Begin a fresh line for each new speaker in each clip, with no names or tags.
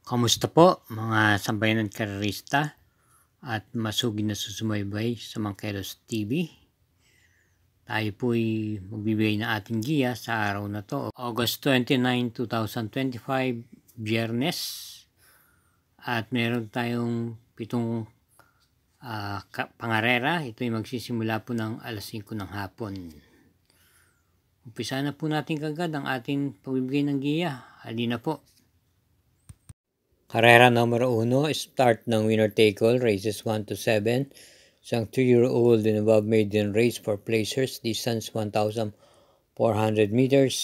Kamusta po mga sambayanan karerista at masugid na susumaybay sa Mangkelos TV. Tayo po'y magbibigay ng ating giya sa araw na to, August 29, 2025, Biyernes. At meron tayong 7 pangarera. Ito'y magsisimula po ng alas 5 ng hapon. Umpisa na po natin kagad ang ating pagbibigay ng giya. Halina po. Karera numero 1, start ng winner take all, races 1 to 7. Isang 3-year-old and above maiden race for placers, distance 1,400 meters.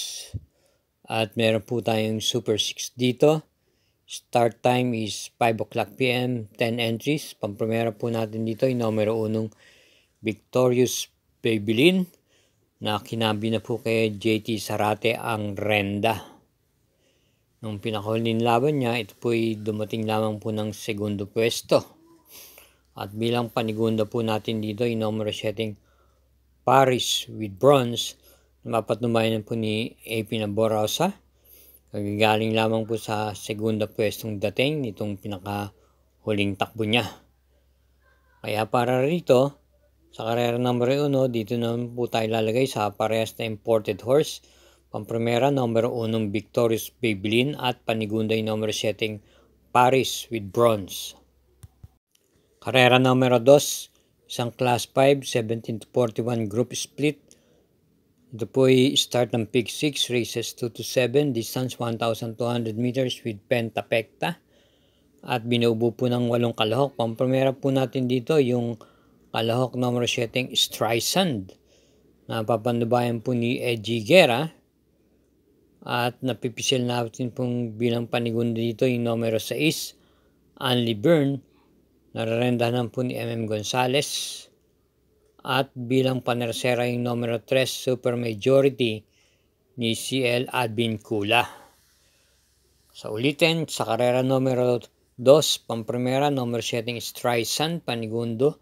At meron po tayong Super 6 dito. Start time is 5 o'clock p.m., 10 entries. Pampremera po natin dito yung numero 1, Victorious Babylin, na kinabi na po kay JT Sarate ang Renda. Nung pinakahuling laban niya, ito po'y dumating lamang po ng segundo pwesto. At bilang panigunda po natin dito, yung numero 7, Paris with Bronze, na mapatunayan po ni AP Naborosa. Kagagaling lamang po sa segunda pwestong dating nitong pinakahuling takbo niya. Kaya para rito, sa karera numero 1, dito naman po tayo lalagay sa parehas na imported horse. Pampremera, numero 1, Victorious Babylin, at panigunda yung numero 7, Paris with Bronze. Karera numero 2, isang class 5, 17 to 41 group split. Ito po ay start ng pick 6, races 2 to 7, distance 1,200 meters with pentapekta. At binubo po ng 8 kalahok. Pampremera po natin dito yung kalahok numero 7, Streisand, na papandubayan po ni Edgy Guerra. At napipisil natin pong bilang panigunda dito yung numero 6, Anli Byrne, nararendahan po ni MM Gonzales. At bilang panersera yung numero 3, Super Majority, ni CL Advin Kula. Sa ulitin, sa karera numero 2, pampremera, numero 7, Streisand, panigundo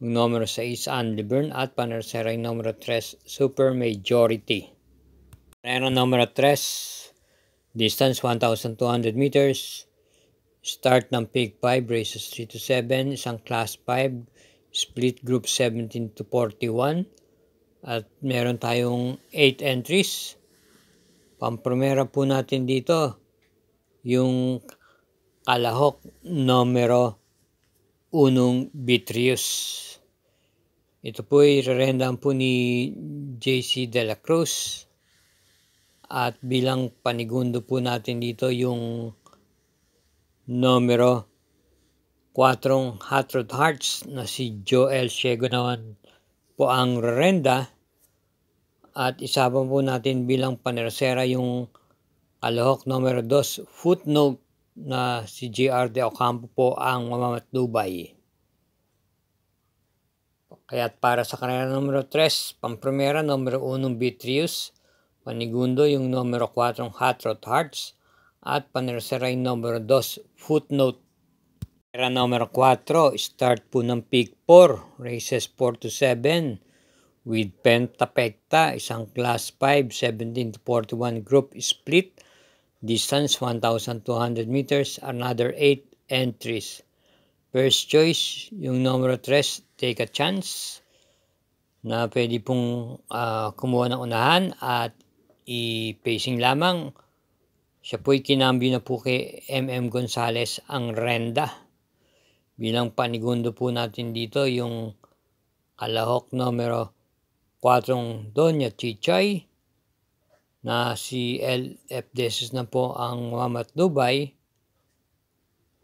yung numero 6, Anli Byrne, at panersera yung numero 3, Super Majority. Karera numero 3, distance 1,200 meters, start ng pick 5, races 3 to 7, isang class 5, split group 17 to 41, at meron tayong 8 entries. Pampremera po natin dito yung kalahok numero 1, Vitrius. Ito po ay rerendahan po ni JC De La Cruz. At bilang panigundo po natin dito yung numero 4, Hot Rod Hearts, na si Joel Ciego naman po ang rerenda. At isabang po natin bilang panersera yung kalahok numero 2, Footnote, na si JR De Ocampo po ang mamamatnubay. Kaya para sa karera numero 3, pampremera, numero 1, Vitrius, panigundo yung numero 4, Hot Rod Hearts, at panersera yung numero 2, Footnote. Karera numero 4, start po ng pick 4, races 4 to 7, with pentapekta, isang class 5, 17 to 41 group split, distance 1,200 meters, another 8 entries. First choice, yung numero 3, Take a Chance, na pwede pong kumuha ng unahan at i-pacing lamang. Siya po'y kinambyo na po kay MM Gonzales ang Renda. Bilang panigundo po natin dito yung kalahok numero 4, Doña Chichay, na si LF Desus na po ang mamatnubay.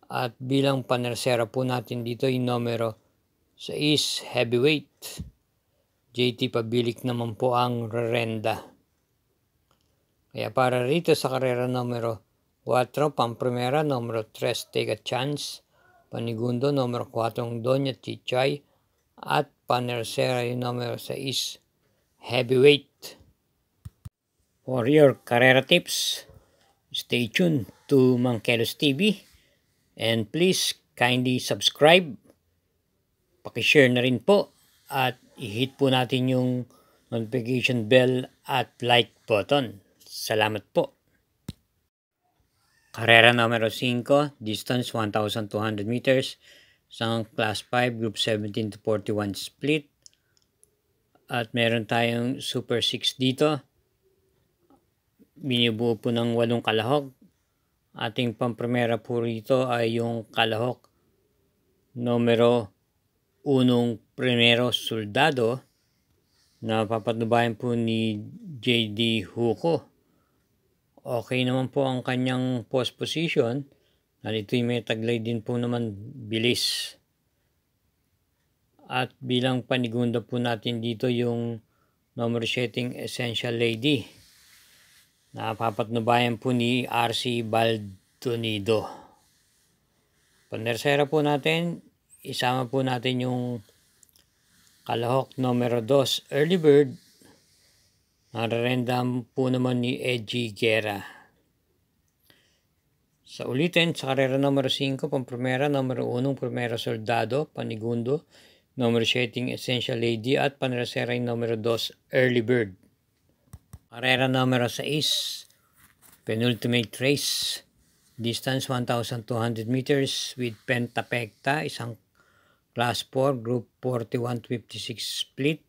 At bilang panersera po natin dito yung numero 6, Heavyweight, JT Pabilik naman po ang rerenda. Kaya para rito sa karera numero 4, pampremera, numero 3, Take a Chance, panigundo numero 4, Doña Chichay, at panersera yung numero 6, Heavyweight. For your karera tips, stay tuned to Mangkelos TV, and please kindly subscribe, pakishare na rin po, at i-hit po natin yung notification bell at like button. Salamat po. Karera numero 5, distance 1,200 meters, isang class 5, group 17 to 41 split. At meron tayong Super 6 dito. Binibuo po ng 8 kalahok. Ating pampremera po rito ay yung kalahok numero 1 primero soldado na papatnubayan po ni J.D. Huko. Okay naman po ang kanyang post position. Nalito'y may taglay din po naman bilis. At bilang panigunda po natin dito yung number setting Essential Lady na papatnubayan po ni R.C. Baldonido. Panersera po natin, isama po natin yung kalahok numero 2 Early Bird. Nararendam po naman ni Edgy Guerra. Sa ulitin, sa karera numero 5, pampremera, numero 1, primero soldado, panigundo, numero setting Essential Lady at panersera yung numero 2 Early Bird. Karera numero 6, penultimate race, distance 1,200 meters with pentapekta, isang class 4, group 41-56 split.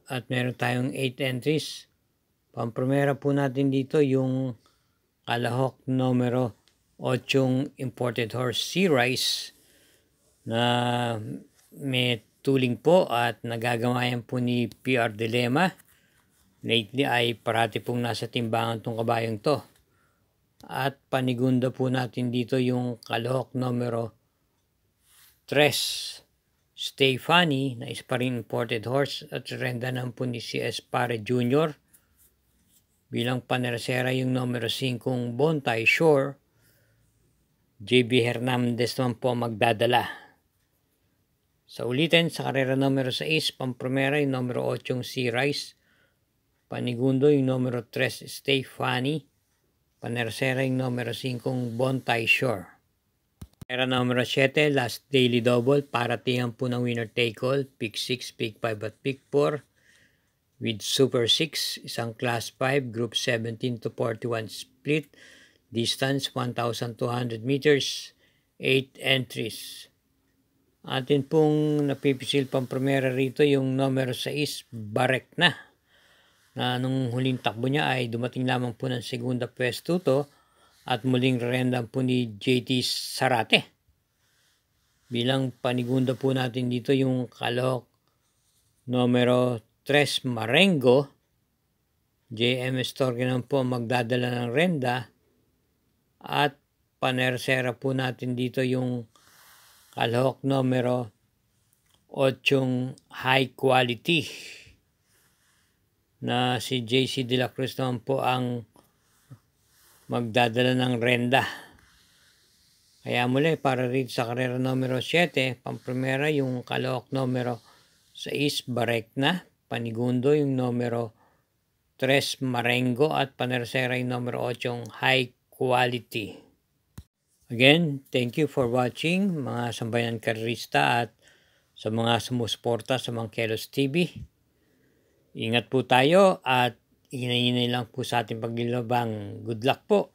At meron tayong 8 entries. Pampremera po natin dito yung kalahok numero 8 imported horse Sea Rice na may tuling po at nagagamayan po ni PR Dilema. Lately ay parati pong nasa timbangan tong kabayong to. At panigunda po natin dito yung kalahok numero 3 Stay Funny na isa pa rin imported horse at renda ng po ni C.S. Pare Jr. Bilang panersera yung numero 5 Bontay Shore. J.B. Hernandez naman po magdadala. Sa ulitin, sa karera numero 6, pampremera yung numero 8 Sea Rice. Panigundo yung numero 3 Stay Funny. Panersera yung numero 5 Bontay Shore. Karera numero 7, last daily double, paratingan po ng winner take all, pick 6, pick 5 at pick 4. With Super 6, isang class 5, group 17 to 41 split, distance 1,200 meters, 8 entries. Atin pong napipisil pampremera rito yung numero 6, Barek na nung huling takbo niya ay dumating lamang po ng segunda pwesto to. At muling rerendam po ni JT Sarate. Bilang panigunda po natin dito yung kalahok numero 3 Marengo. JM Estorque naman po magdadala ng renda. At panersera po natin dito yung kalahok numero 8 High Quality na si JC De La Cruz naman po ang magdadala ng renda. Kaya muli, para rito sa karera numero 7, pampremera yung kalahok numero 6 Barek na, panigundo yung numero 3 Marengo at panersera yung numero 8 High Quality. Again, thank you for watching mga sambayan karerista at sa mga sumusuporta sa Mangkelos TV. Ingat po tayo at inay-inay lang po sa ating paglilabang. Good luck po!